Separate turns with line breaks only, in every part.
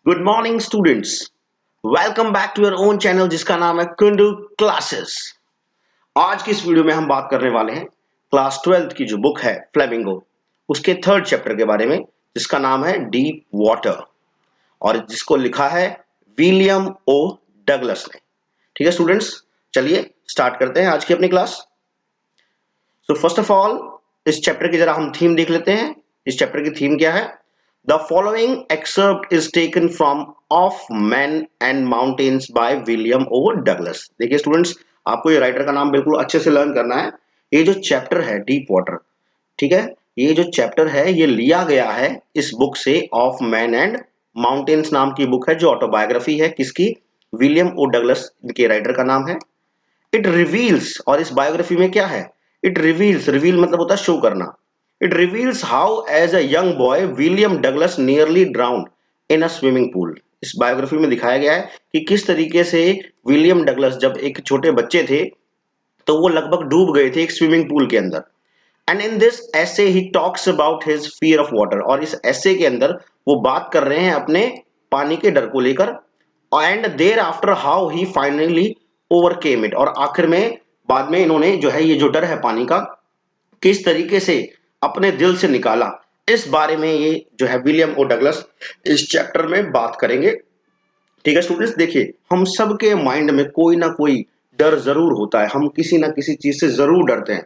Good morning students. Welcome back to your own channel जिसका नाम है कुंडू क्लासेस। आज की इस वीडियो में हम बात करने वाले हैं क्लास 12th की जो बुक है फ्लेमिंगो, उसके थर्ड चैप्टर के बारे में जिसका नाम है डीप वाटर और जिसको लिखा है विलियम ओ डगलस ने। ठीक है स्टूडेंट्स, चलिए स्टार्ट करते हैं आज की अपनी class. So first of all इस चैप्टर की जरा हम थीम देख लेते हैं। इस चैप्टर की थीम क्या है? The following excerpt is taken from Of Men and Mountains by William O. Douglas। देखिए स्टूडेंट्स, आपको ये राइटर का नाम बिल्कुल अच्छे से लर्न करना है। ये जो चैप्टर है डीप वाटर, ठीक है, ये जो चैप्टर है ये लिया गया है इस बुक से, ऑफ मैन एंड माउंटेन्स नाम की बुक है जो ऑटोबायोग्राफी है किसकी? विलियम ओ डगलस के राइटर का नाम है। इट रिवील्स, और इस बायोग्राफी में क्या है? इट रिवील्स, रिवील मतलब होता है शो करना। It reveals how as a young boy William Douglas nearly drowned in a swimming pool। इस बायोग्राफी में दिखाया गया है कि किस तरीके से विलियम डगलस जब एक छोटे बच्चे थे तो वो लगभग डूब गए थे एक स्विमिंग पूल के अंदर। And in this essay he talks about his fear of water। और इस essay के अंदर वो बात कर रहे हैं अपने पानी के डर को लेकर। And thereafter how he finally overcame it. और आखिर में बाद में इन्होंने जो है ये जो डर है पानी का किस तरीके से अपने दिल से निकाला, इस बारे में ये जो है विलियम ओ डगलस इस चैप्टर में बात करेंगे। ठीक है स्टूडेंट्स, देखिए हम सबके माइंड में कोई ना कोई डर जरूर होता है, हम किसी ना किसी चीज से जरूर डरते हैं।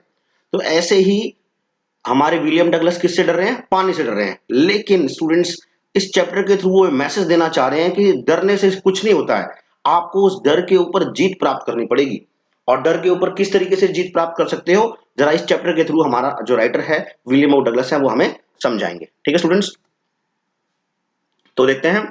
तो ऐसे ही हमारे विलियम डगलस किससे डर रहे हैं? पानी से डर रहे हैं। लेकिन स्टूडेंट्स इस चैप्टर के थ्रू वो मैसेज देना चाह रहे हैं कि डरने से कुछ नहीं होता है, आपको उस डर के ऊपर जीत प्राप्त करनी पड़ेगी। और डर के ऊपर किस तरीके से जीत प्राप्त कर सकते हो, जरा इस चैप्टर के थ्रू हमारा जो राइटर है विलियम ओ डगलस है वो हमें समझाएंगे। ठीक है स्टूडेंट्स, तो देखते हैं।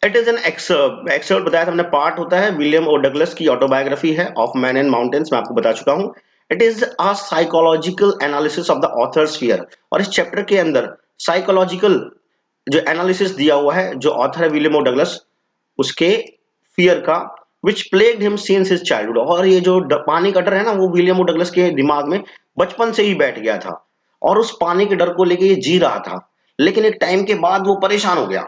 It is an excerpt, excerpt बताया था हमने, पार्ट होता है विलियम ओ डगलस की ऑटोबायोग्राफी है ऑफ मैन एंड माउंटेन्स, मैं आपको बता चुका हूं। It is a psychological analysis of the author's fear. और इस चैप्टर के अंदर साइकोलॉजिकल जो एनालिसिस दिया हुआ है जो ऑथर है विलियम ओ डगलस उसके फियर का, which plagued him since his childhood. और ये जो पानी का डर है ना वो विलियम ओ डगलस के दिमाग में बचपन से ही बैठ गया था और उस पानी के डर को लेके ये जी रहा था। लेकिन एक टाइम के बाद वो परेशान हो गया।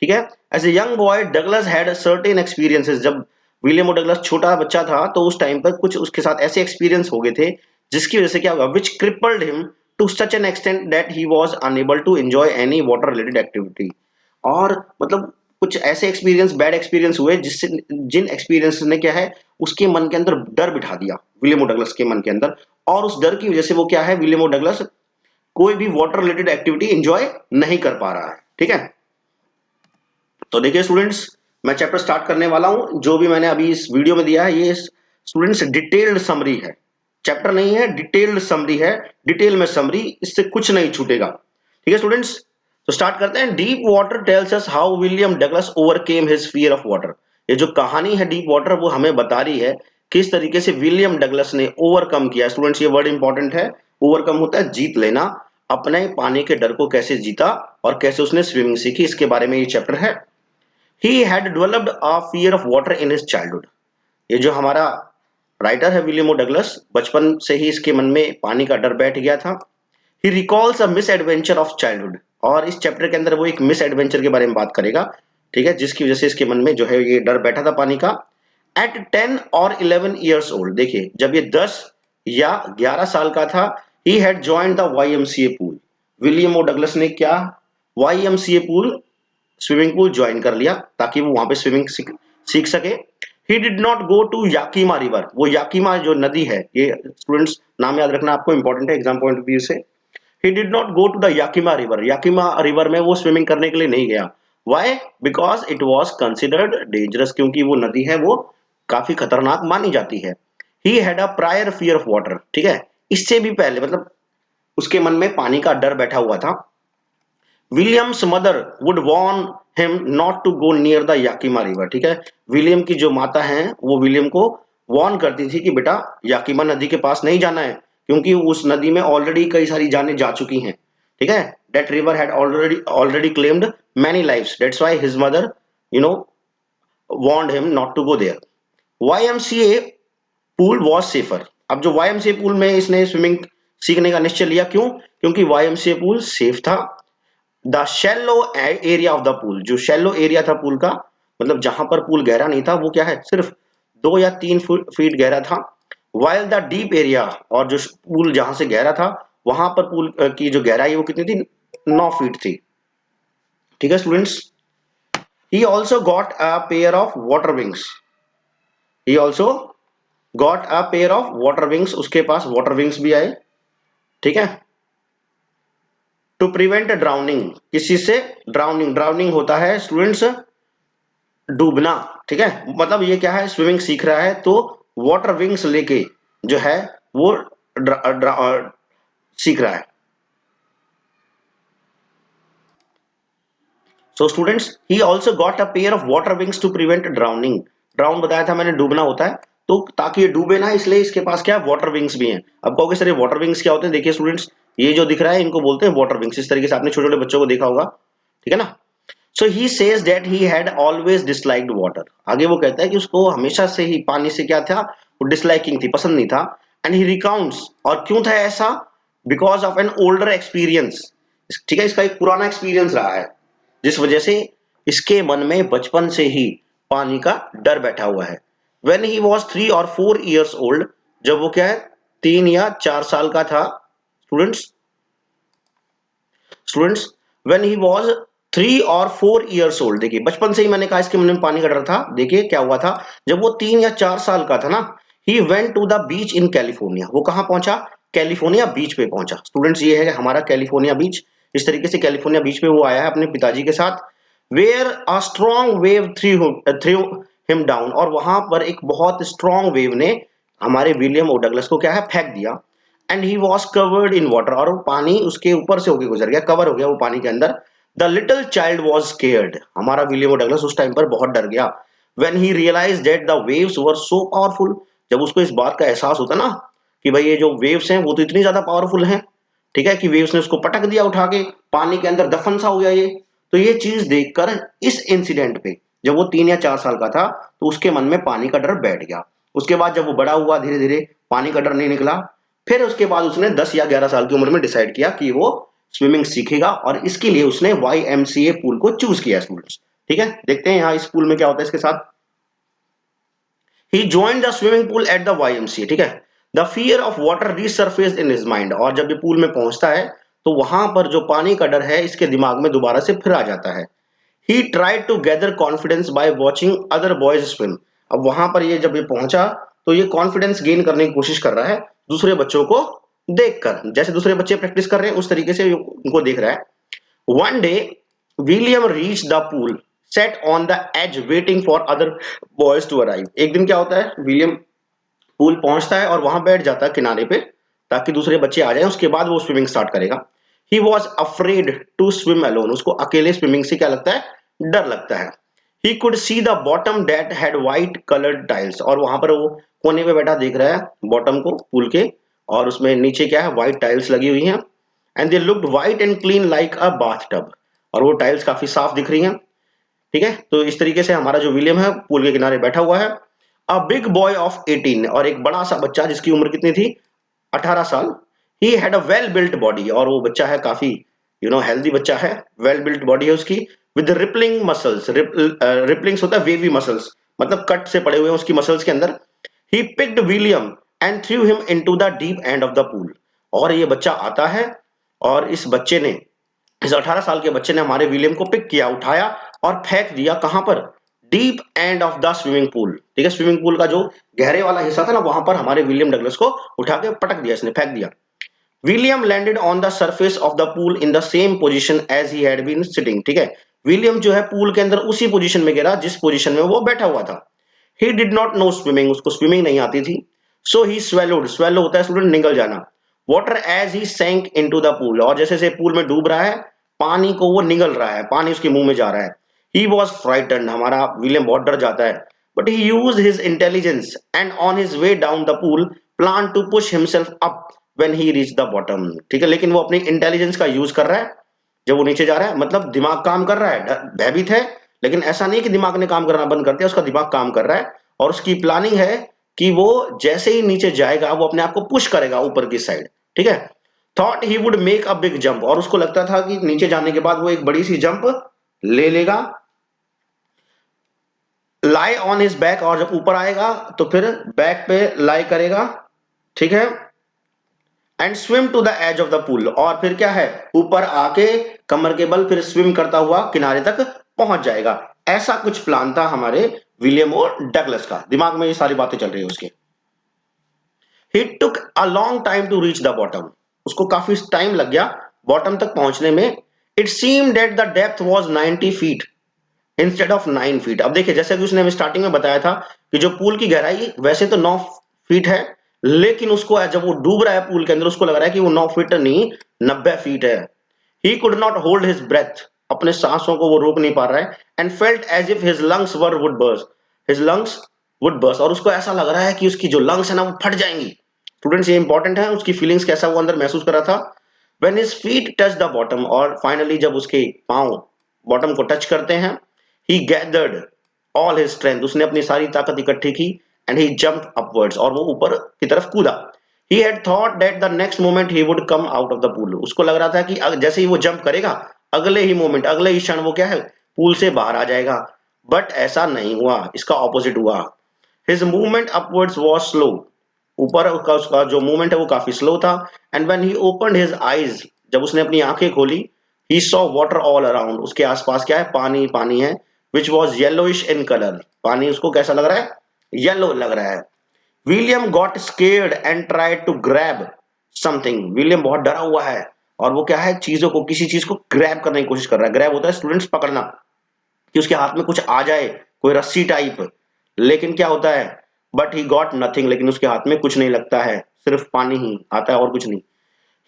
ठीक है, as a young boy Douglas had certain experiences. जब विलियम ओ डगलस छोटा बच्चा था तो उस टाइम पर कुछ उसके साथ ऐसे एक्सपीरियंस हो गए थे जिसकी वजह से क्या हुआ, which crippled him to such an extent that he was unable to enjoy any water related activity. और मतलब कुछ ऐसे एक्सपीरियंस, बैड एक्सपीरियंस हुए जिससे, जिन एक्सपीरियंस ने क्या है उसके मन के अंदर डर बिठा दिया विलियम ओ डगलस के मन के अंदर। और उस डर की वजह से वो क्या है, विलियम ओ डगलस कोई भी वाटर रिलेटेड एक्टिविटी एंजॉय नहीं कर पा रहा है। ठीक है, तो देखिए स्टूडेंट्स मैं चैप्टर स्टार्ट करने वाला हूं। जो भी मैंने अभी इस वीडियो में दिया है ये स्टूडेंट्स डिटेल्ड समरी है, चैप्टर नहीं है, डिटेल्ड समरी है, डिटेल में समरी, इससे कुछ नहीं छूटेगा। ठीक है स्टूडेंट्स, तो स्टार्ट करते हैं। Deep water tells us how William Douglas overcame his fear of water. ये जो कहानी है डीप वाटर वो हमें बता रही है किस तरीके से विलियम डगलस ने ओवरकम किया। स्टूडेंट्स ये वर्ड इंपॉर्टेंट है, ओवरकम होता है जीत लेना, अपने पानी के डर को कैसे जीता और कैसे उसने स्विमिंग सीखी, इसके बारे में ये चैप्टर है। He had developed a fear of water in his childhood। ये जो हमारा राइटर है विलियम ओ डगलस, बचपन से ही इसके मन में पानी का डर बैठ गया था। He recalls a misadventure of childhood। और इस चैप्टर के अंदर वो एक मिस एडवेंचर के बारे में बात करेगा, ठीक है, जिसकी वजह से इसके मन में जो है ये डर बैठा था पानी का। At 10 or 11 years old, देखिए जब ये 10 या 11 साल का था, he had joined the YMCA pool। William O Douglas ने क्या, YMCA pool, swimming pool join कर लिया ताकि वो वहां पे स्विमिंग सीख सके। He did not go to Yakima river. वो याकीमा जो नदी है, ये स्टूडेंट्स नाम याद रखना आपको, इंपॉर्टेंट है एग्जाम पॉइंट ऑफ व्यू से। He did not go to the Yakima river. Yakima river में वो स्विमिंग करने के लिए नहीं गया। Why? Because it was considered dangerous, क्योंकि वो नदी है वो काफी खतरनाक मानी जाती है। He had a prior fear of water. ठीक है, इससे भी पहले मतलब उसके मन में पानी का डर बैठा हुआ था। William's mother would warn him not to go near the Yakima river. ठीक है, विलियम की जो माता हैं वो विलियम को वॉर्न करती थी कि बेटा याकीमा नदी के पास नहीं जाना है, क्योंकि उस नदी में ऑलरेडी कई सारी जानें जा चुकी हैं। ठीक है, that river had already claimed many lives, that's why his mother you know warned him not to go there. YMCA pool was safer. अब जो YMCA पूल में इसने स्विमिंग सीखने का निश्चय लिया, क्यों? क्योंकि YMCA पूल सेफ था। The shallow area of the pool, जो शैलो एरिया था पूल का, मतलब जहां पर पूल गहरा नहीं था, वो क्या है, सिर्फ 2 या 3 फीट गहरा था। वाइल द डीप एरिया, और जो पूल जहां से गहरा था, वहां पर पूल की जो गहराई है वो कितनी थी, 9 फीट थी। ठीक है students. He also got a pair of water wings, he also got a pair of water wings, उसके पास वाटर विंग्स भी आए। ठीक है। टू प्रिवेंट ड्राउनिंग, किसी से ड्राउनिंग, ड्राउनिंग होता है स्टूडेंट्स डूबना। ठीक है, मतलब ये क्या है, स्विमिंग सीख रहा है तो वाटर विंग्स लेके जो है वो सीख रहा है। So students, he also got a pair of water wings to prevent drowning. Drown बताया था मैंने, डूबना होता है, तो ताकि ये डूबे ना, इसलिए इसके पास क्या है, वाटर विंग्स भी हैं। अब कहोगे सर ये वाटर विंग्स क्या होते हैं, देखिए स्टूडेंट्स, ये जो दिख रहा है इनको बोलते हैं वाटर विंग्स। इस तरीके से आपने छोटे छोटे बच्चों को देखा होगा। ठीक है ना। So he says that he had always disliked water, आगे वो कहता है कि उसको हमेशा से ही पानी से क्या था, वो डिसलाइकिंग थी, पसंद नहीं था। एंड ही रिकाउंट्स, और क्यों था ऐसा, because of an older experience. ठीक है, इसका एक पुराना एक्सपीरियंस रहा है, जिस वजह से इसके मन में बचपन से ही पानी का डर बैठा हुआ है। वेन ही वॉज 3 और 4 years ओल्ड, जब वो क्या है, 3 या 4 साल का था। Students, students, when he was 3 और 4 years ओल्ड, देखिए बचपन से ही मैंने कहा इसके मन में पानी का डर था। देखिए क्या हुआ था, जब वो 3 या 4 साल का था ना, he went to the beach in California, वो कहां पहुंचा, कैलिफोर्निया बीच पे पहुंचा। स्टूडेंट्स, ये है हमारा कैलिफोर्निया बीच। इस तरीके से कैलिफोर्निया बीच पे वो आया है अपने पिताजी के साथ। Where a strong wave threw him down, और वहां पर एक बहुत स्ट्रॉन्ग वेव ने हमारे विलियम ओ डगलस को क्या है, फेंक दिया। And he was covered in water, और वो पानी उसके ऊपर से होके गुजर गया, कवर हो गया वो पानी के अंदर। The little child was scared, हमारा विलियम डगलस उस टाइम पर बहुत डर गया। When he realise that the waves were so powerful, जब उसको इस बात का एहसास होता ना कि भाई ये जो वेव्स हैं वो तो इतनी ज्यादा पावरफुल हैं, ठीक है, कि वेव्स ने उसको पटक दिया उठा के, पानी के अंदर दफन सा हो गया ये। तो ये चीज देखकर इस इंसिडेंट पे, जब वो 3 या 4 साल का था, तो उसके मन में पानी का डर बैठ गया। उसके बाद जब वो बड़ा हुआ, धीरे धीरे पानी का डर नहीं निकला। फिर उसके बाद उसने 10 या 11 साल की उम्र में डिसाइड किया कि वो स्विमिंग सीखेगा, और इसके लिए उसने YMCA पूल को चूज किया स्टूडेंट्स। ठीक है, देखते हैं यहाँ इस पूल में क्या होता है इसके साथ। He join the swimming pool at the YMCA। ठीक है, the fear of water resurfaced in his mind, और जब ये पूल में पहुंचता है तो वहां पर जो पानी का डर है इसके दिमाग में दोबारा से फिर आ जाता है। He tried to gather confidence by watching other boys swim. अब वहां पर ये जब ये पहुंचा तो ये कॉन्फिडेंस गेन करने की कोशिश कर रहा है दूसरे बच्चों को देखकर, जैसे दूसरे बच्चे प्रैक्टिस कर रहे हैं उस तरीके से उनको देख रहा है। One day William reach the pool, sat on the edge waiting for other boys to arrive. एक दिन क्या होता है, विलियम पूल पहुंचता है और वहां बैठ जाता है किनारे पे, ताकि दूसरे बच्चे आ जाएं, उसके बाद वो स्विमिंग स्टार्ट करेगा। He was afraid to swim alone, उसको अकेले स्विमिंग से क्या लगता है, डर लगता है। He could see the bottom that had white coloured tiles, और वहां पर वो कोने पे बैठा देख रहा है बॉटम को पूल के, और उसमें नीचे क्या है, व्हाइट टाइल्स लगी हुई हैं। And they looked white and clean like a bath tub, और वो टाइल्स काफी साफ दिख रही हैं। ठीक है, तो इस तरीके से हमारा जो विलियम है पूल के किनारे बैठा हुआ है। अ बिग बॉय ऑफ 18, और एक बड़ा सा बच्चा जिसकी उम्र कितनी थी, 18 साल। He had a well built body, और वो बच्चा है काफी हेल्दी बच्चा है, वेल बिल्ट बॉडी है उसकी। विद रिपलिंग मसल्स, रिपलिंग्स होता है वेवी मसल्स, मतलब कट से पड़े हुए हैं उसकी मसल्स के अंदर। He picked William and through him into the deep end of the pool, और ये बच्चा आता है और इस बच्चे ने, इस 18 साल के बच्चे ने हमारे विलियम को पिक किया, उठाया और फेंक दिया कहां पर, deep end of the swimming pool. ठीक है, स्विमिंग पूल का जो गहरे वाला हिस्सा था ना, वहां पर हमारे विलियम डगलस को उठा के पटक दिया, इसने फेंक दिया। William landed on the surface of the pool in the same position as he had been sitting. ठीक है, विलियम जो है पूल के अंदर उसी पोजीशन में गिरा जिस पोजीशन में वो बैठा हुआ था। ही डिड नॉट नो स्विमिंग, उसको स्विमिंग नहीं आती थी। सो ही स्वेलोड, स्वेलो होता है स्टूडेंट निगल जाना, water as he sank into the pool, और जैसे जैसे पूल में डूब रहा है पानी को वो निगल रहा है, पानी उसके मुंह में जा रहा है। ही वॉज फ्राइटन, हमारा विलियम बहुत डर जाता है। But he use his intelligence and on his way down the pool plan to push himself up when he reach the bottom. ठीक है, लेकिन वो अपनी इंटेलिजेंस का यूज कर रहा है जब वो नीचे जा रहा है, मतलब दिमाग काम कर रहा है, भयभीत है, लेकिन ऐसा नहीं कि दिमाग ने काम करना बंद कर दिया, उसका दिमाग काम कर रहा है। और उसकी प्लानिंग है कि वो जैसे ही नीचे जाएगा वो अपने आप को पुश करेगा ऊपर की साइड। ठीक है, thought he would make a big jump, और उसको लगता था कि नीचे जाने के बाद वो एक बड़ी सी जंप ले लेगा। लाई ऑन हिज बैक, और जब ऊपर आएगा तो फिर बैक पे लाई करेगा, ठीक है। And swim to the edge of the pool, और फिर क्या है, ऊपर आके कमर के बल फिर स्विम करता हुआ किनारे तक पहुंच जाएगा। ऐसा कुछ प्लान था हमारे विलियम और डगलस का, दिमाग में ये सारी बातें चल रही है उसके। He took a long time to reach the bottom, उसको काफी टाइम लग गया बॉटम तक पहुंचने में। It seem that the depth was 90 feet instead of 9 feet. अब देखिए, जैसे कि उसने हमें स्टार्टिंग में बताया था कि जो पूल की गहराई वैसे तो 9 फीट है, लेकिन उसको जब वो डूब रहा है पूल के अंदर, उसको लग रहा है कि वो 9 फीट नहीं 90 फीट है। He could not hold his breath, अपने सांसों को वो रोक नहीं पा रहा है। And felt as if his lungs were would burst, his lungs would burst, और उसको ऐसा लग रहा है कि उसकी जो लंग्स है ना वो फट जाएंगी। स्टूडेंट्स, ये इंपॉर्टेंट है, उसकी फीलिंग्स कैसा वो अंदर महसूस कर रहा था। When his feet touch the bottom, और फाइनली जब उसके पांव बॉटम को टच करते हैं, ही गैदर्ड ऑल हिज स्ट्रेंथ, उसने अपनी सारी ताकत इकट्ठी की। एंड ही जंप अपवर्ड्स, और वो ऊपर की तरफ कूदा। He had thought that the next moment he would come out of the pool, उसको लग रहा था कि जैसे ही वो जंप करेगा, अगले ही मोमेंट, अगले ही क्षण वो क्या है, पूल से बाहर आ जाएगा। बट ऐसा नहीं हुआ, इसका ऑपोजिट हुआ। His movement upwards was slow, ऊपर का उसका जो मूवमेंट है वो काफी स्लो था। And when he opened his eyes, जब उसने अपनी आंखें खोली, he saw water all around, उसके आसपास क्या है, पानी पानी है। Which was yellowish in colour, पानी उसको कैसा लग रहा है, येलो लग रहा है। William got scared and tried to grab something, William बहुत डरा हुआ है, और वो क्या है, चीजों को, किसी चीज को ग्रैब करने की कोशिश कर रहा है। ग्रैब होता है स्टूडेंट्स पकड़ना, कि उसके हाथ में कुछ आ जाए, कोई रस्सी टाइप। लेकिन क्या होता है, बट ही गॉट नथिंग, लेकिन उसके हाथ में कुछ नहीं लगता है, सिर्फ पानी ही आता है और कुछ नहीं।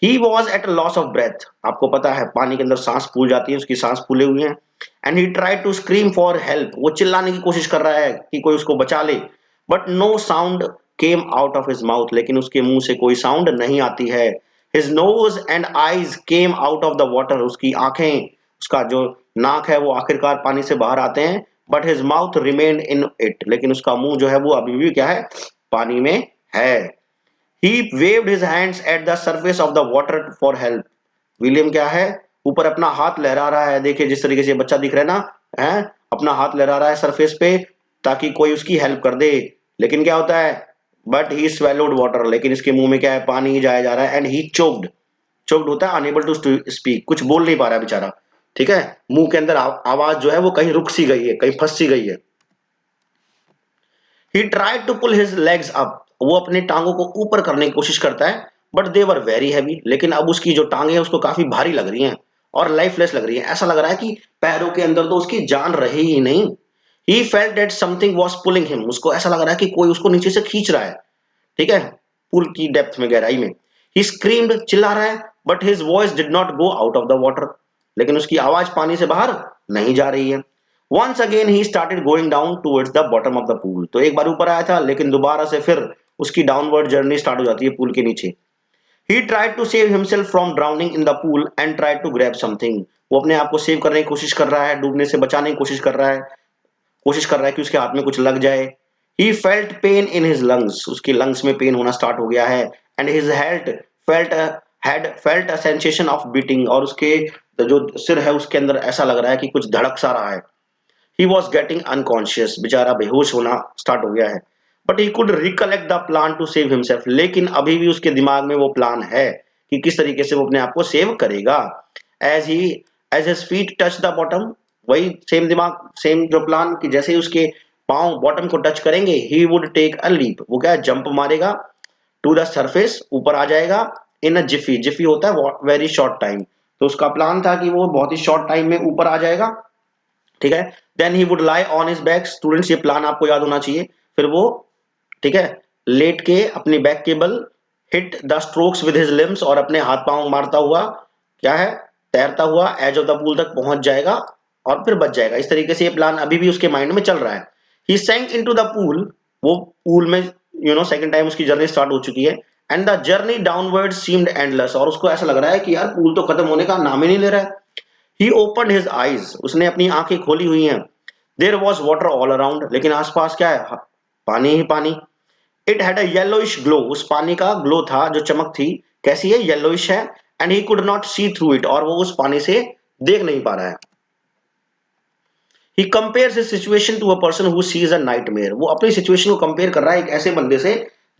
He was at a loss of breath, आपको पता है पानी के अंदर सांस फूल जाती है, उसकी सांस फूले हुई है। And he tried to scream for help, वो चिल्लाने की कोशिश कर रहा है कि कोई उसको बचा ले। But no sound came out of his mouth, लेकिन उसके मुंह से कोई साउंड नहीं आती है। His nose and eyes came out of the water, उसकी आंखें, उसका जो नाक है वो आखिरकार पानी से बाहर आते हैं। But his mouth remained in it, लेकिन उसका मुंह जो है वो अभी भी क्या है, पानी में है। He waved his hands at the surface of the water for help. William क्या है, ऊपर अपना हाथ लहरा रहा है, देखिए जिस तरीके से बच्चा दिख रहा है ना, है अपना हाथ लहरा रहा है सरफेस पे, ताकि कोई उसकी हेल्प कर दे। लेकिन क्या होता है, बट ही swallowed वाटर, लेकिन इसके मुंह में क्या है, पानी ही जाया जा रहा है। एंड ही चोक्ड, चोक्ड होता है अनेबल टू स्पीक, कुछ बोल नहीं पा रहा है बेचारा, ठीक है, मुंह के अंदर आवाज जो है वो कहीं रुक सी गई है, कहीं फंस सी गई है। He tried to pull his legs up, वो अपने टांगों को ऊपर करने की कोशिश करता है, but they were very heavy, लेकिन अब उसकी जो टांगे हैं उसको काफी भारी लग रही हैं और लाइफलेस लग रही हैं। ऐसा लग रहा है कि पैरों के अंदर तो उसकी जान रही ही नहीं। He felt that something was pulling him, उसको ऐसा लग रहा है कि कोई उसको नीचे से खींच रहा है, ठीक है, पुल की डेप्थ में, गहराई में। ही स्क्रीम्ड, चिल्ला रहा है, but his voice did not go out of the water, लेकिन उसकी आवाज पानी से बाहर नहीं जा रही है। Once again he started going down towards the bottom of the pool, तो एक बार ऊपर आया था, लेकिन दोबारा से फिर उसकी डाउनवर्ड जर्नी स्टार्ट हो जाती है पूल के नीचे। He tried to save himself from drowning in the pool and tried to grab something, वो अपने आप को सेव करने की कोशिश कर रहा है, डूबने से बचाने की कोशिश कर रहा है, कोशिश कर रहा है कि उसके हाथ में कुछ लग जाए। He felt pain in his lungs, उसकी लंग्स में पेन होना स्टार्ट हो गया है। And his head felt had felt a sensation of beating, और उसके जो सिर है उसके अंदर ऐसा लग रहा है कि कुछ धड़क सा रहा है। ही वॉज गेटिंग अनकॉन्शियस, बेचारा बेहोश होना स्टार्ट हो गया है। But he could recollect the plan to save himself, लेकिन अभी भी उसके दिमाग में वो प्लान है कि किस तरीके से वो अपने आप को सेव करेगा। As he as his feet touch the bottom, वही सेम दिमाग, सेम जो प्लान, कि जैसे ही उसके पांव बॉटम को टच करेंगे, he would take a leap, वो क्या जंप मारेगा, टू द सरफेस, ऊपर आ जाएगा। इन अ जिफी, जिफी होता है वेरी शॉर्ट टाइम, तो उसका प्लान था कि वो बहुत ही शॉर्ट टाइम में ऊपर आ जाएगा, ठीक है। Then he would lie on his back, students ये प्लान आपको याद होना चाहिए। फिर वो, ठीक है, लेट के अपने बैक के बल hit the strokes with his limbs, और अपने हाथ पांव मारता हुआ क्या है, तैरता हुआ एज ऑफ द पूल तक पहुंच जाएगा और फिर बच जाएगा। इस तरीके से ये प्लान अभी भी उसके माइंड में चल रहा है। ही सैंक इनटू द पूल, वो पूल में सेकंड टाइम उसकी जर्नी स्टार्ट हो चुकी है। And the journey downward seemed endless, और उसको ऐसा लग रहा है कि यार पूल तो खत्म होने का नाम ही नहीं ले रहा है। ही ओपनड हिज आईज, उसने अपनी आंखें खोली हुई हैं। There was water all around, लेकिन आसपास क्या है, पानी ही पानी। It had a yellowish glow, उस पानी का ग्लो था, जो चमक थी, कैसी है, येलोइश है। And he could not see through it, और वो उस पानी से देख नहीं पा रहा है। He compares his situation to a person who sees a nightmare. वो अपनी सिचुएशन को कंपेयर कर रहा है एक ऐसे बंदे से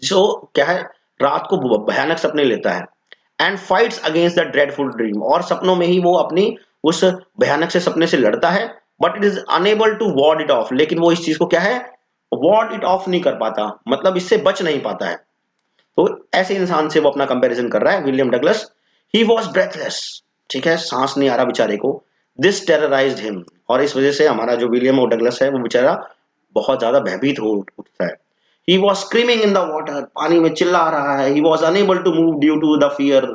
जो क्या है, रात को भयानक सपने लेता है। And fights against the dreadful dream, और सपनों में ही वो अपनी उस भयानक से सपने से लड़ता है। But it is unable to ward it off, लेकिन वो इस चीज को क्या है, वॉर्ड इट ऑफ नहीं कर पाता, मतलब इससे बच नहीं पाता है। तो ऐसे इंसान से वो अपना कंपैरिजन कर रहा है William Douglas. He was breathless, ठीक है, सांस नहीं आ रहा बेचारे को। दिस टेरराइज्ड हिम, और इस वजह से हमारा जो विलियम डगलस है वो बेचारा बहुत ज्यादा भयभीत हो उठता है। He was screaming in the water, पानी में चिल्ला रहा है। He was unable to move due to the fear,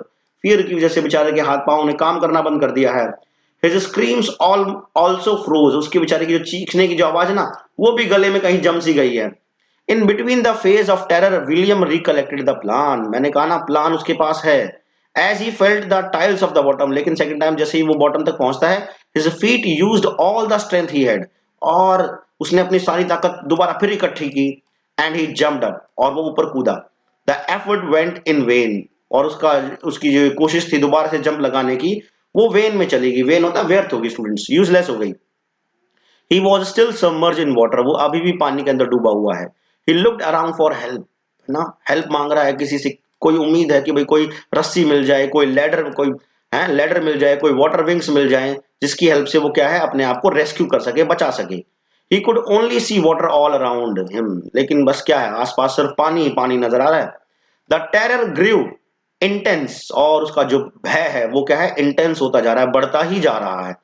fear की वजह से बेचारे के हाथ पांव ने काम करना बंद कर दिया है। हिज स्क्रीम्स ऑल्सो फ्रोज, उसके बेचारे की जो चीखने की जो आवाज है ना, वो भी गले में कहीं जम सी गई है। In between the phase of terror William recollected the plan, मैंने कहा ना प्लान उसके पास है। As he felt the tiles of the bottom, लेकिन सेकंड टाइम जैसे ही वो बॉटम तक पहुंचता है, his feet used all the strength he had, और उसने अपनी सारी ताकत दोबारा फिर इकट्ठी की। एंड ही जंप्ड अप, और वो ऊपर कूदा। The effort went in when, और उसकी जो कोशिश थी दोबारा से जंप लगाने की, वो वेन में चली गई। वेन होता है व्यर्थ होगी स्टूडेंट्स, यूजलेस हो गई। He was still submerged in water, वो अभी भी पानी के अंदर डूबा हुआ है। He looked around for help, है ना, हेल्प मांग रहा है किसी से, कोई उम्मीद है कि भाई कोई रस्सी मिल जाए, कोई लेडर, कोई है लेडर मिल जाए, कोई वाटर विंग्स मिल जाए, जिसकी हेल्प से वो क्या है अपने आप को रेस्क्यू कर सके, बचा सके। He could only see water all around him, लेकिन बस क्या है, आसपास सिर्फ पानी ही पानी नजर आ रहा है। The terror grew intense, और उसका जो भय है वो क्या है, इंटेंस होता जा रहा है, बढ़ता ही जा रहा है।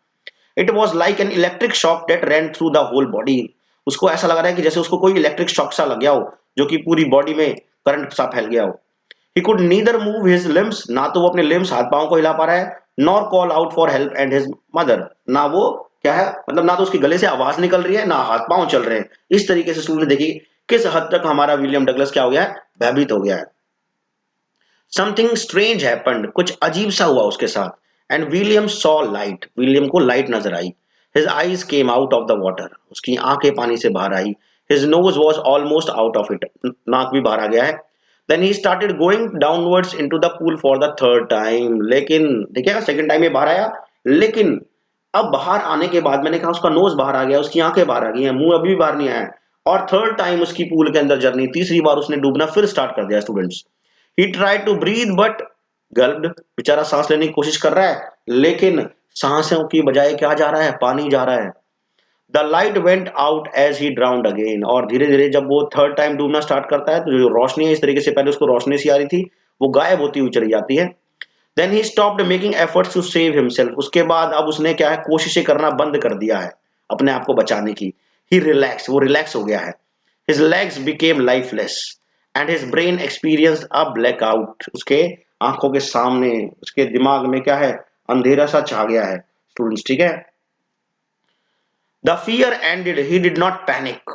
It was like an electric shock that ran through the whole body, उसको ऐसा लग रहा है कि जैसे उसको कोई इलेक्ट्रिक शॉक सा लग गया हो, जो कि पूरी बॉडी में करंट सा फैल गया हो। He could neither move his limbs, ना तो वो अपने लिम्स हाथ पांव को हिला पा रहा है, nor call out for help and his mother, ना वो क्या है, मतलब ना तो उसके गले से आवाज निकल रही है, ना हाथ पांव चल रहे हैं। इस तरीके से स्टूडेंट देखिए किस हद तक हमारा विलियम डगलस क्या हो गया है, भयभीत हो गया है। समथिंग स्ट्रेंज हैपेंड, कुछ अजीब सा हुआ उसके साथ। And William saw light, William को लाइट नजर आई। His eyes came out of the water, उसकी आंखें पानी से बाहर आई। His nose was almost out of it, नाक भी बाहर आ गया है। Then he started going downwards into the pool for the third time, लेकिन देखिएगा सेकंड टाइम ये बाहर आया, लेकिन अब बाहर आने के बाद मैंने कहा उसका नोज बाहर आ गया, उसकी आंखें बाहर आ गई हैं, मुंह अभी भी बाहर नहीं आया है। और थर्ड टाइम उसकी पूल के अंदर जर्नी, तीसरी बार उसने डूबना फिर स्टार्ट कर दिया students. He tried to breathe but gulped, बेचारा सांस लेने की कोशिश कर रहा है, लेकिन सांसों की बजाय क्या जा रहा है, पानी जा रहा है। The light went out as he drowned again, और धीरे धीरे जब वो थर्ड टाइम डूबना स्टार्ट करता है तो जो रोशनी है, इस तरीके से पहले उसको रोशनी सी आ रही थी, वो गायब होती हुई चली जाती है। Then he stopped making efforts to save himself, उसके बाद अब उसने क्या है, कोशिशें करना बंद कर दिया है अपने आप को बचाने की। ही रिलैक्स, वो रिलैक्स हो गया है। His legs became lifeless and his brain experienced a blackout, उसके आंखों के सामने उसके दिमाग में क्या है, अंधेरा सा छा गया है स्टूडेंट्स, ठीक है। The fear ended, he did not panic,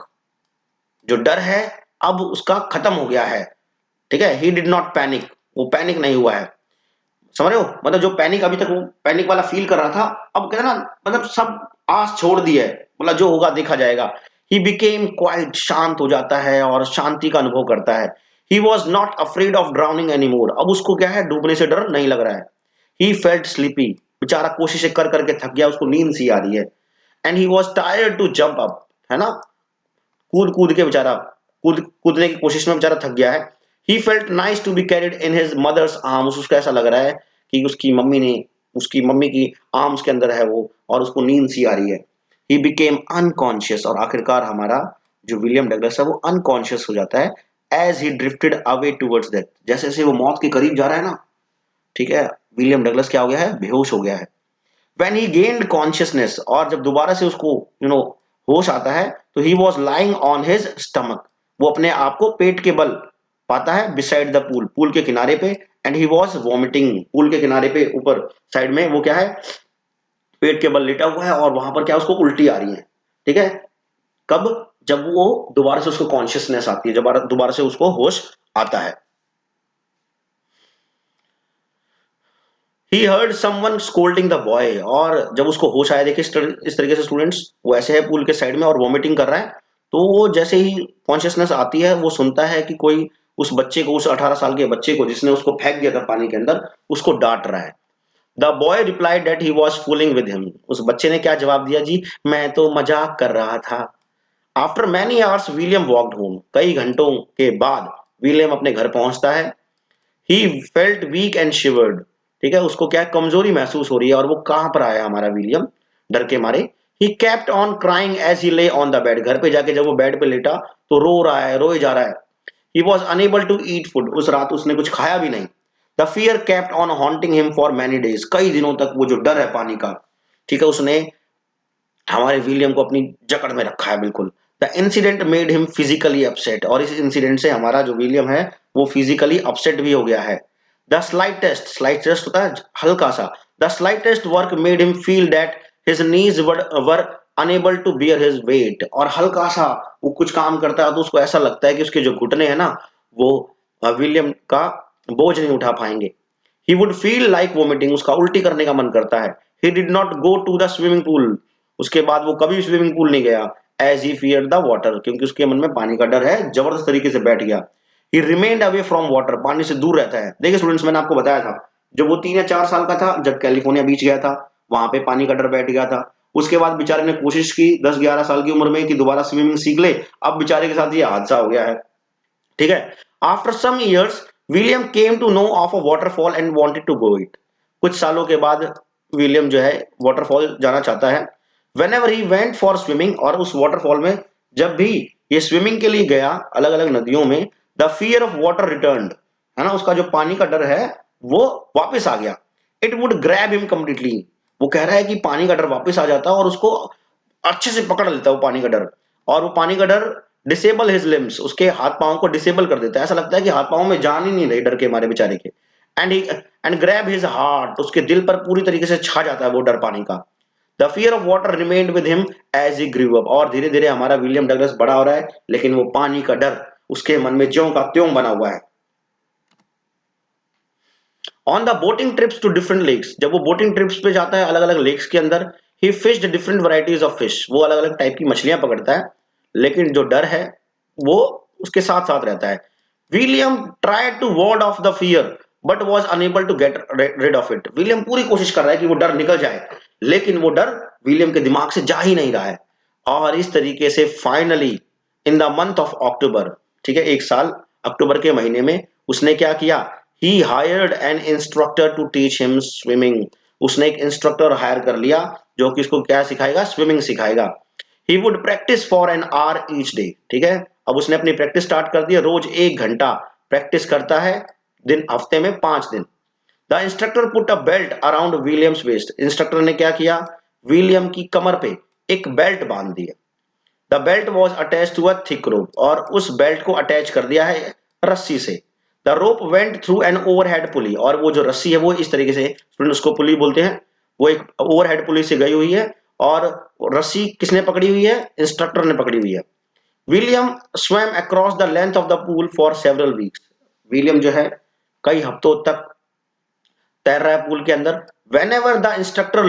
जो डर है अब उसका खत्म हो गया है, ठीक है। ही डिड नॉट पैनिक, वो पैनिक नहीं हुआ है, समझ रहे हो, मतलब जो पैनिक अभी तक वो पैनिक वाला फील कर रहा था, अब कहते हैं ना, मतलब सब आस छोड़ दी है, मतलब जो होगा देखा जाएगा। ही बिकेम क्वाइट, शांत हो जाता है और शांति का अनुभव करता है। He was not afraid of drowning any more, अब उसको क्या है, डूबने से डर नहीं लग रहा है। ही फेल्ट स्लीपी, बेचारा कोशिशें कर करके थक गया, उसको नींद सी आ रही है। And he was tired to jump up, है ना, कूद कूद के बेचारा कूदने की कोशिश में बेचारा थक गया है। He felt nice to be carried in his mother's arms, उसको ऐसा लग रहा है कि उसकी मम्मी की आर्म्स के अंदर है वो, और उसको नींद सी आ रही है। ही बिकेम अनकॉन्शियस, और आखिरकार हमारा जो विलियम डगलस है वो अनकॉन्शियस हो जाता है। As he drifted away towards death, जैसे जैसे वो मौत के करीब जा रहा है ना, ठीक है, विलियम डगलस क्या हो गया है, बेहोश हो गया है। व्हेन ही गेन्ड कॉन्शियसनेस, और जब दोबारा से उसको होश आता है, तो he was lying on his stomach, वो अपने आप को पेट के बल पाता है, बिसाइड द पूल, पूल के किनारे पे। And he was vomiting, pool के किनारे पे ऊपर साइड में वो क्या है, पेट के बल लेटा हुआ है, और वहां पर क्या उसको उल्टी आ रही है, ठीक है। कब, जब वो दोबारा से उसको कॉन्शियसनेस आती है, जब दोबारा से उसको होश आता है। He heard someone scolding the boy, और जब उसको होश आया, देखिए इस तरीके से स्टूडेंट्स, वो ऐसे है पूल के साइड में और वॉमिटिंग कर रहा है, तो वो जैसे ही कॉन्शियसनेस आती है, वो सुनता है कि कोई उस बच्चे को, उस 18 साल के बच्चे को जिसने उसको फेंक दिया था पानी के अंदर, उसको डांट रहा है। The boy replied that he was fooling with him. उस बच्चे ने क्या जवाब दिया जी, मैं तो मजाक कर रहा था। After many hours William walked home. कई घंटों के बाद विलियम अपने घर पहुंचता है। He felt weak and shivered. ठीक है, उसको क्या कमजोरी महसूस हो रही है और वो कहां पर आया हमारा विलियम, डर के मारे। He kept on crying as he lay on the bed. घर पे जाके जब वो बेड पे लेटा तो रो रहा है, रोए जा रहा है। He was unable to eat food. उस रात उसने कुछ खाया भी नहीं। The fear kept on haunting him for many days. कई दिनों तक वो जो डर है पानी का, ठीक है, उसने हमारे विलियम को अपनी जकड़ में रखा है बिल्कुल। The incident made him physically upset. और इस इंसिडेंट से हमारा जो विलियम है वो फिजिकली अपसेट भी हो गया है। द स्लाइटेस्ट होता है हल्का सा। The slightest work made him feel that his knees were unable to bear his weight. और हल्का सा वो कुछ काम करता है तो उसको ऐसा लगता है कि उसके जो घुटने हैं ना, वो विलियम का बोझ नहीं उठा पाएंगे। He would feel like vomiting. उसका उल्टी करने का मन करता है। He did not go to the swimming pool. उसके बाद वो कभी स्विमिंग पूल नहीं गया। As he fear the water. क्योंकि उसके मन में पानी का डर है, जबरदस्त तरीके से बैठ गया। ही रिमेन्ड अवे फ्रॉम वाटर। पानी से दूर रहता है। देखिए स्टूडेंट्स, मैंने आपको बताया था जब वो 3 या 4 साल का था, जब कैलिफोर्निया बीच गया था, वहां पे पानी का डर बैठ गया था। उसके बाद बेचारे ने कोशिश की 10-11 साल की उम्र में कि दोबारा स्विमिंग सीख ले। अब बेचारे के साथ ये हादसा हो गया है। ठीक है। After some years William came to know of a waterfall and wanted to go it. कुछ सालों के बाद विलियम जो है वाटरफॉल जाना चाहता है। Whenever he went for swimming. और उस वाटरफॉल में जब भी ये स्विमिंग के लिए गया अलग अलग नदियों में, the fear of water returned. है ना, उसका जो पानी का डर है वो वापस आ गया। It would grab him completely. वो कह रहा है कि पानी का डर वापस आ जाता है और उसको अच्छे से पकड़ लेता है वो पानी का डर। और वो पानी का डर डिसेबल हिज लिम्स। उसके हाथ पांव को डिसेबल कर देता है। ऐसा लगता है कि हाथ पांव में जान ही नहीं रही डर के मारे बेचारे के। And grab his heart. उसके दिल पर पूरी तरीके से छा जाता है वो डर पानी का। The fear of water remained with him as he grew up. और धीरे धीरे हमारा विलियम डगलस बड़ा हो रहा है, लेकिन वो पानी का डर उसके मन में ज्यों का त्यों बना हुआ है। On the boating trips to different lakes. जब वो बोटिंग ट्रिप्स पे जाता है अलग अलग लेक्स के अंदर, ही फिश्ड डिफरेंट वैरायटीज ऑफ फिश। वो अलग अलग टाइप की मछलियां पकड़ता है, लेकिन जो डर है वो उसके साथ साथ रहता है। William tried to ward off the fear but was unable to get rid of it. William पूरी कोशिश कर रहा है कि वो डर निकल जाए, लेकिन वो डर विलियम के दिमाग से जा ही नहीं रहा है। और इस तरीके से finally in the month of October, ठीक है, एक साल अक्टूबर के महीने में उसने क्या किया, he hired an instructor to teach him swimming. उसने एक इंस्ट्रक्टर हायर कर लिया जो कि उसको क्या सिखाएगा, स्विमिंग सिखाएगा। He would practice for an hour each day. ठीक है, अब उसने अपनी प्रैक्टिस स्टार्ट कर दी। रोज 1 घंटा प्रैक्टिस करता है, दिन हफ्ते में 5 दिन। The instructor put a belt around William's waist. Instructor ने क्या किया, विलियम की कमर पे एक बेल्ट बांध दिया। The belt was attach to a thick rope. और उस बेल्ट को अटैच कर दिया है रस्सी से। The rope went through an overhead pulley. और वो जो रस्सी है वो इस तरीके से, स्टूडेंट उसको पुली बोलते हैं, वो एक ओवरहेड पुली से गई हुई है। और रस्सी किसने पकड़ी हुई है, इंस्ट्रक्टर ने पकड़ी हुई है। William swum across the length of the pool for several weeks. William जो है कई हफ्तों तक तैर रहा है पूल के अंदर। Whenever the instructor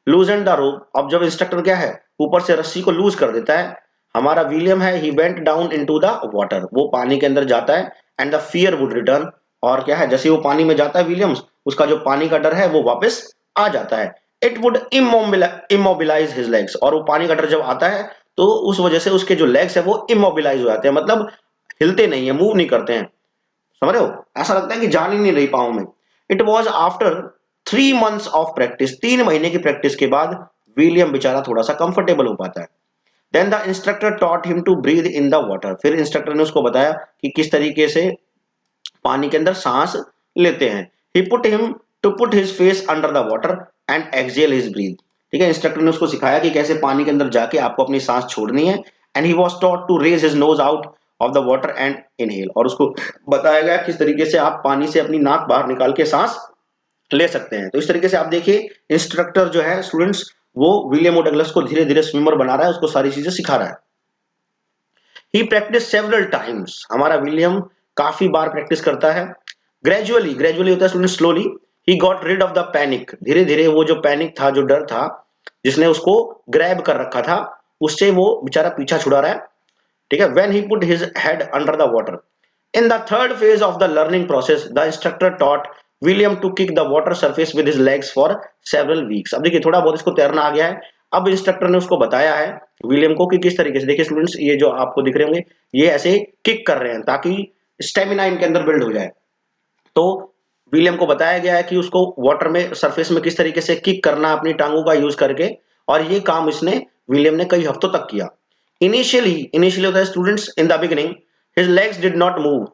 loosened the rope. अब जब इंस्ट्रक्टर क्या है ऊपर से रस्सी को लूज कर देता है, हमारा विलियम है he went down into the water. वो पानी के अंदर जाता है। And the fear would return. और क्या है, जैसे वो पानी में जाता है विलियम्स, उसका जो पानी का डर है वो वापस आ जाता है। It would immobilise his legs. और वो पानी का डर जब आता है तो उस वजह से उसके जो लेग्स है वो इमोबिलाइज हो जाते हैं, मतलब हिलते नहीं है, मूव नहीं करते हैं। समझ रहे हो, ऐसा लगता है कि जान ही नहीं रही पाँव में। It was after 3 months of practice. 3 महीने की प्रैक्टिस के बाद विलियम बेचारा थोड़ा सा कंफर्टेबल हो पाता है। Then the instructor taught him to breathe in the water. फिर इंस्ट्रक्टर ने उसको बताया कि किस तरीके से पानी के अंदर सांस लेते हैं। He put him to put his face under the water and exhale his breath. ठीक है, इंस्ट्रक्टर ने उसको सिखाया कि कैसे पानी के अंदर जाके आपको अपनी सांस छोड़नी है। And he was taught to raise his nose out of the water and inhale. और उसको बताया गया किस तरीके से आप पानी से अपनी नाक बाहर निकाल के सांस ले सकते हैं। तो इस तरीके से आप देखिए इंस्ट्रक्टर जो है स्टूडेंट्स, वो विलियम ओ डगलस को धीरे धीरे स्विमर बना रहा है, उसको सारी चीजें सिखा रहा है। He practise several times. हमारा विलियम काफी बार प्रैक्टिस करता है। ग्रेजुअली, ग्रेजुअली होता है student slowly. He got rid of the panic. धीरे धीरे वो जो पैनिक था, जो डर था जिसने उसको ग्रैब कर रखा था, उससे वो बेचारा पीछा छुड़ा रहा है। ठीक है, when he put his head under the water. In the third phase of the learning process, the instructor taught William to kick the water surface with his legs for several weeks. अब देखिए थोड़ा बहुत इसको तैरना आ गया है। अब instructor ने उसको बताया है विलियम को कि किस तरीके से, देखिए स्टूडेंट्स ये जो आपको दिख रहे होंगे ये ऐसे किक कर रहे हैं ताकि स्टेमिना इनके अंदर बिल्ड हो जाए। तो विलियम को बताया गया है कि उसको वाटर में सरफेस में किस तरीके से किक करना अपनी टांगों का यूज करके, और ये काम इसने विलियम ने कई हफ्तों तक किया। इनिशियली होता है students, in the beginning his legs did not move,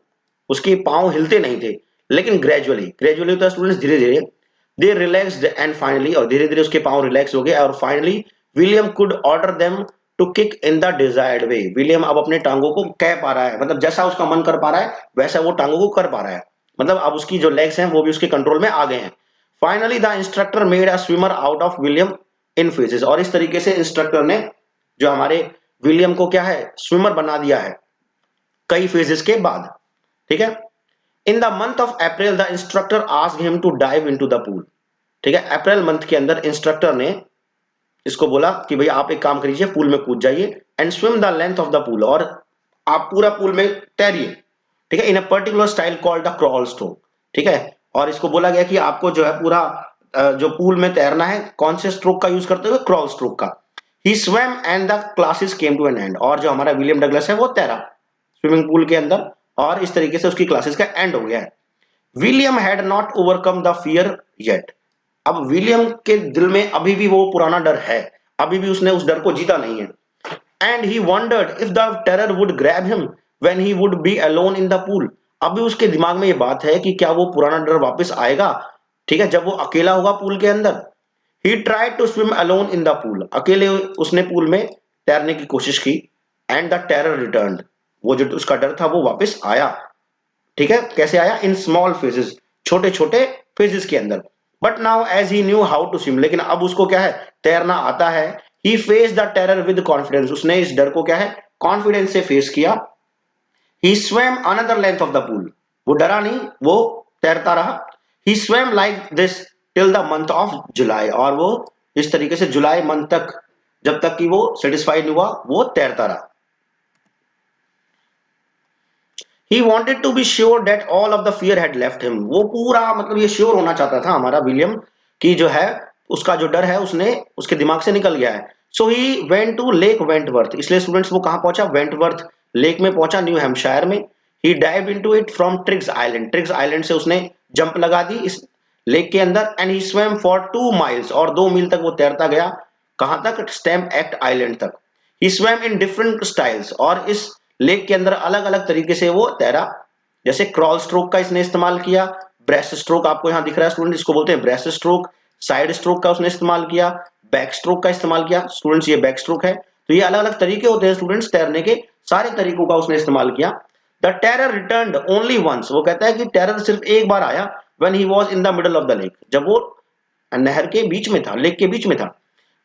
उसके पांव हिलते नहीं थे, लेकिन ग्रेजुअली होता है स्टूडेंट्स धीरे धीरे, दे रिलैक्स्ड एंड फाइनली, और धीरे धीरे उसके पांव रिलैक्स हो गए और finally William could order them to kick in the desired way. William अब अपने टांगों को कह पा रहा है, मतलब जैसा उसका मन कर पा रहा है वैसा वो टांगों को कर पा रहा है, मतलब अब उसकी जो लेग्स हैं वो भी उसके कंट्रोल में आ गए हैं। Finally the instructor made a swimmer out of William in phases, और इस तरीके से इंस्ट्रक्टर ने जो हमारे विलियम को क्या है स्विमर बना दिया है कई फेजेस के बाद। ठीक है। In the month of April the instructor asked him to dive into the pool. ठीक है, अप्रैल मंथ के अंदर इंस्ट्रक्टर ने इसको बोला कि भाई आप एक काम करिए पूल में कूद जाइए and swim the length of the pool, और आप पूरा पूल में तैरिए। ठीक है, in a particular style called the crawl stroke. ठीक है, और इसको बोला गया कि आपको जो है पूरा जो पूल में तैरना है कौन से स्ट्रोक का यूज करते हुए, क्रॉल स्ट्रोक का। He swam and the classes came to an end, और जो हमारा विलियम डगलस है वो तैरा स्विमिंग पूल के अंदर, और इस तरीके से उसकी क्लासेस का एंड हो गया है। William had not overcome the fear yet, अब विलियम के दिल में अभी भी वो पुराना डर है, अभी भी उसने उस डर को जीता नहीं है। And he wondered if the terror would grab him when he would be alone in the pool, अभी उसके दिमाग में ये बात है कि क्या वो पुराना डर वापस आएगा, ठीक है, जब वो अकेला होगा पूल के अंदर। He tried to swim alone in the pool, अकेले उसने पूल में तैरने की कोशिश की। एंड द टेरर रिटर्न्ड, वो जो उसका डर था वो वापस आया। ठीक है, कैसे आया, इन स्मॉल फेजेस, छोटे छोटे फेजेस के अंदर। But now as he knew how to swim, लेकिन अब उसको क्या है तैरना आता है। He face the terror with confidence, उसने इस डर को क्या है कॉन्फिडेंस से फेस किया। He swam another length of the pool, वो डरा नहीं, वो तैरता रहा। He swam like this till the month of July, और वो इस तरीके से जुलाई मंथ तक, जब तक कि वो सेटिस्फाइड हुआ वो तैरता रहा। He wanted to be sure that all of the fear had left him, वो पूरा मतलब ये श्योर होना चाहता था हमारा विलियम कि जो है उसका जो डर है उसने उसके दिमाग से निकल गया है। So he went to lake Wentworth, इसलिए स्टूडेंट्स वो कहां पहुंचा, वेंटवर्थ लेक में पहुंचा, न्यू हैम्पशायर में। He dive into it from Triggs island, Triggs island से उसने जंप लगा दी इस लेक के अंदर। And he swim for 2 miles, और 2 मील तक वो तैरता गया, कहां तक, स्टैम्प एक्ट आइलैंड तक। ही स्विम इन डिफरेंट स्टाइल्स, और इस लेक के अंदर अलग अलग तरीके से वो तैरा, जैसे क्रॉल स्ट्रोक का इसने इस्तेमाल किया, ब्रेस्ट स्ट्रोक आपको यहां दिख रहा है स्टूडेंट, इसको बोलते हैं ब्रेस्ट स्ट्रोक। साइड स्ट्रोक का उसने इस्तेमाल किया, बैक स्ट्रोक का इस्तेमाल किया स्टूडेंट्स, ये बैक स्ट्रोक है। तो ये अलग अलग तरीके होते हैं स्टूडेंट्स तैरने के, सारे तरीकों का उसने इस्तेमाल किया। The terror returned only once, वो कहता है कि टेरर सिर्फ एक बार आया, when he was in the middle of the lake, जब वो नहर के बीच में था, लेक के बीच में था।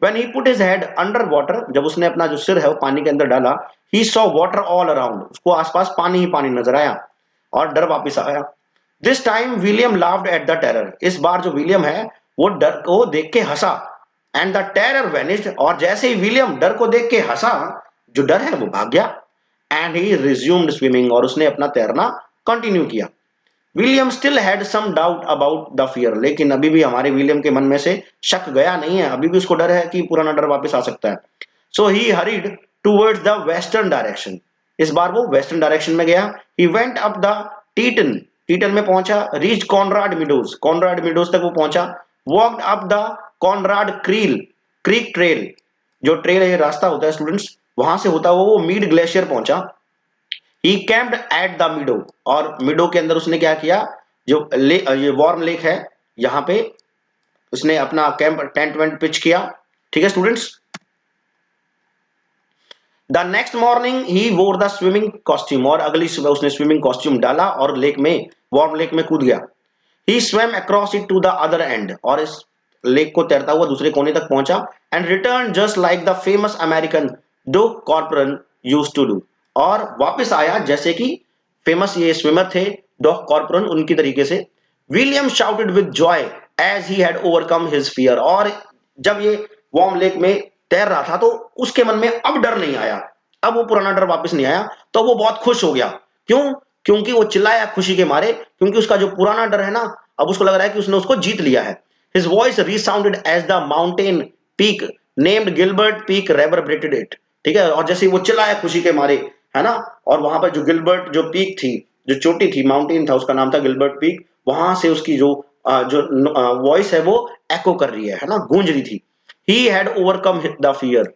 When he put his head under water, जब उसने अपना जो सिर है वो पानी के अंदर डाला, he saw water all around, उसको आसपास पानी ही पानी नजर आया, और डर वापस आया। This time William laughed at the terror, इस बार जो विलियम है वो डर को देख के हंसा। And the terror vanished, और जैसे ही विलियम डर को देख के हंसा, जो डर है वो भाग गया। And he resumed swimming, और उसने अपना तैरना कंटिन्यू किया। William still had some doubt about the fear, लेकिन अभी भी हमारे विलियम के मन में से शक गया नहीं है, अभी भी उसको डर है कि पुराना डर वापस आ सकता है। So he hurried towards the western direction, इस बार वो वेस्टर्न डायरेक्शन में गया। He went up the Teton, Teton में पहुंचा, reach Conrad meadows, Conrad meadows तक वो पहुंचा। Walked up the Conrad creek trail, जो ट्रेल है रास्ता होता है स्टूडेंट्स, वहां से होता हुआ वो मीड ग्लेशियर पहुंचा। ही कैंप्ड एट द मिडो, और मिडो के अंदर उसने क्या किया, जो ये वार्म लेक है यहाँ पे उसने अपना कैंप टेंट वेंट पिच किया। ठीक है स्टूडेंट्स। द नेक्स्ट मॉर्निंग ही वोर द स्विमिंग कॉस्ट्यूम, और अगली सुबह उसने स्विमिंग कॉस्ट्यूम डाला और लेक में, वार्म लेक में कूद गया। He swam across it to the other end, और इस लेक को तैरता हुआ दूसरे कोने तक पहुंचा। And return just like the famous American Doe Corporon used to do, और वापस आया जैसे कि फेमस ये स्विमर थे डॉक कॉर्पोरन, उनकी तरीके से। William shouted with joy as he had overcome his fear, और जब ये वार्म लेक में तैर रहा था तो उसके मन में अब डर नहीं आया, अब वो पुराना डर वापस नहीं आया, तो वो बहुत खुश हो गया। क्यों? क्योंकि वो चिल्लाया खुशी के मारे, क्योंकि उसका जो पुराना डर है ना, अब उसको लग रहा है कि उसने उसको जीत लिया है। His voice resounded as the mountain peak named Gilbert Peak reverberated it। ठीक है, और जैसे वो चिल्लाया खुशी के मारे, है ना, और वहां पर जो गिलबर्ट जो पीक थी, जो चोटी थी, माउंटेन था, उसका नाम था गिलबर्ट पीक, वहां से उसकी जो वॉइस है वो एको कर रही है ना, गूंज रही थी। ही हैड ओवरकम द फियर।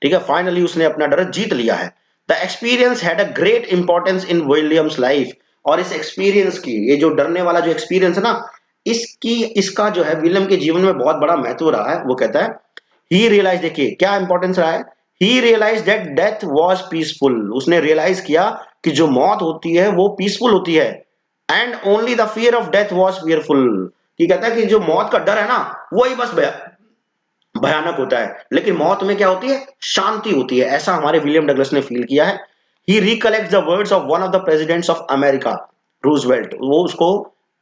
ठीक है, फाइनली उसने अपना डर जीत लिया है। The experience had a great importance in Williams life. और इस एक्सपीरियंस की, ये जो डरने वाला जो एक्सपीरियंस है ना, इसका जो है विलियम के जीवन में बहुत बड़ा महत्व रहा है। वो कहता है ही रियलाइज, देखिए क्या इंपॉर्टेंस रहा है, he realise that death was peaceful. उसने रियलाइज किया कि जो मौत होती है वो पीसफुल होती है। And only the fear of death was fearful. कि कहता है कि जो मौत का डर है ना, वही बस भयानक होता है, लेकिन मौत में क्या होती है, शांति होती है। ऐसा हमारे विलियम डगलस ने फील किया है। He recollect the words of one of the presidents of America, Roosevelt. वो उसको,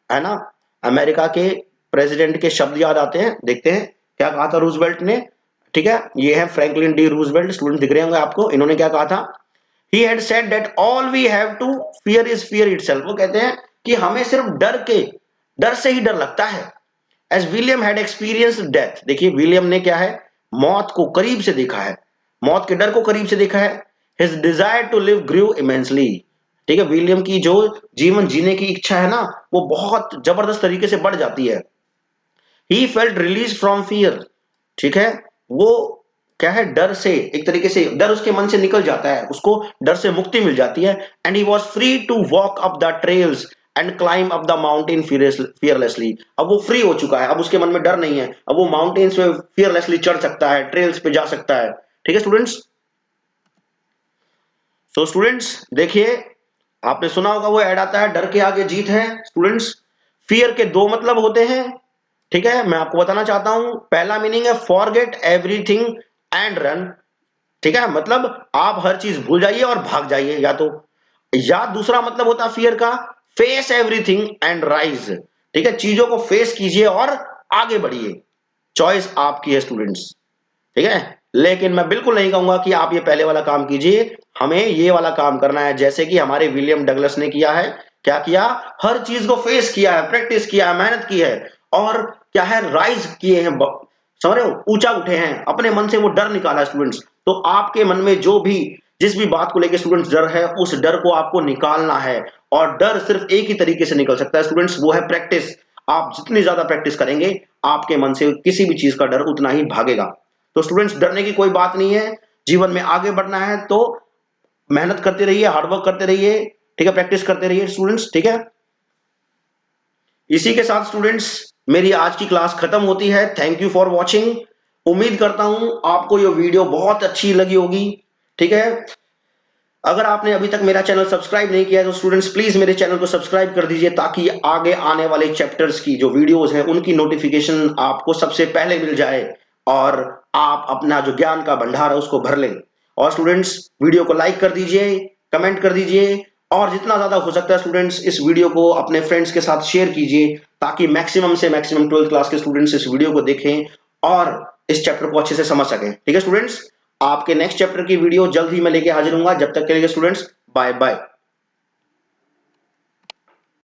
है ना, अमेरिका के प्रेसिडेंट के शब्द याद आते हैं। देखते हैं क्या कहा था रूजवेल्ट ने। ठीक है, ये है फ्रैंकलिन डी रूजवेल्ट, स्टूडेंट दिख रहे होंगे आपको। इन्होंने क्या कहा था, he had said that all we have to fear is fear itself. वो कहते हैं कि हमें सिर्फ डर से ही डर लगता है। As William had experience death, देखिए विलियम ने क्या है, मौत को करीब से देखा है, मौत के डर को करीब से देखा है। His desire to live grew immensely. ठीक है, विलियम की जो जीवन जीने की इच्छा है ना, वो बहुत जबरदस्त तरीके से बढ़ जाती है। He felt release from fear. ठीक है, वो क्या है, डर से, एक तरीके से डर उसके मन से निकल जाता है, उसको डर से मुक्ति मिल जाती है। And he was free to walk up the trails and climb up the mountain fearlessly. अब वो फ्री हो चुका है, अब उसके मन में डर नहीं है, अब वो माउंटेन्स पे फियरलेसली चढ़ सकता है, ट्रेल्स पे जा सकता है। ठीक है स्टूडेंट्स, तो स्टूडेंट्स देखिए, आपने सुना होगा वो ऐड आता है, डर के आगे जीत है। स्टूडेंट्स, फियर के दो मतलब होते हैं। ठीक है, मैं आपको बताना चाहता हूं। पहला मीनिंग है फॉरगेट एवरीथिंग एंड रन। ठीक है, मतलब आप हर चीज भूल जाइए और भाग जाइए, या दूसरा मतलब होता है फियर का, फेस एवरीथिंग एंड राइज। ठीक है, चीजों को फेस कीजिए और आगे बढ़िए। चॉइस आपकी है स्टूडेंट्स। ठीक है, लेकिन मैं बिल्कुल नहीं कहूंगा कि आप ये पहले वाला काम कीजिए, हमें ये वाला काम करना है, जैसे कि हमारे विलियम डगलस ने किया है। क्या किया, हर चीज को फेस किया है, प्रैक्टिस किया है, मेहनत की है, और क्या है, राइज किए हैं, समझ रहे हो, ऊंचा उठे हैं, अपने मन से वो डर निकाला स्टूडेंट्स। तो आपके मन में जो भी, जिस भी बात को लेकर स्टूडेंट्स डर है, उस डर को आपको निकालना है। और डर सिर्फ एक ही तरीके से निकल सकता है स्टूडेंट्स, वो है प्रैक्टिस। आप जितनी ज्यादा प्रैक्टिस करेंगे, आपके मन से किसी भी चीज का डर उतना ही भागेगा। तो स्टूडेंट्स, डरने की कोई बात नहीं है। जीवन में आगे बढ़ना है तो मेहनत करते रहिए, हार्डवर्क करते रहिए। ठीक है, प्रैक्टिस करते रहिए स्टूडेंट्स। ठीक है, इसी के साथ स्टूडेंट्स मेरी आज की क्लास खत्म होती है। Thank you for watching. उम्मीद करता हूं आपको ये वीडियो बहुत अच्छी लगी होगी। ठीक है, अगर आपने अभी तक मेरा चैनल सब्सक्राइब नहीं किया है तो स्टूडेंट्स प्लीज मेरे चैनल को सब्सक्राइब कर दीजिए, ताकि आगे आने वाले चैप्टर्स की जो वीडियोस हैं उनकी नोटिफिकेशन आपको सबसे पहले मिल जाए, और आप अपना जो ज्ञान का भंडार है उसको भर लें। और स्टूडेंट्स, वीडियो को लाइक कर दीजिए, कमेंट कर दीजिए, और जितना ज्यादा हो सकता है स्टूडेंट्स इस वीडियो को अपने फ्रेंड्स के साथ शेयर कीजिए, ताकि मैक्सिमम से मैक्सिमम 12th क्लास के स्टूडेंट्स इस वीडियो को देखें और इस चैप्टर को अच्छे से समझ सकें। ठीक है स्टूडेंट्स, आपके नेक्स्ट चैप्टर की वीडियो जल्द ही मैं लेके हाजिर हूंगा। जब तक के लिए स्टूडेंट्स, बाय बाय।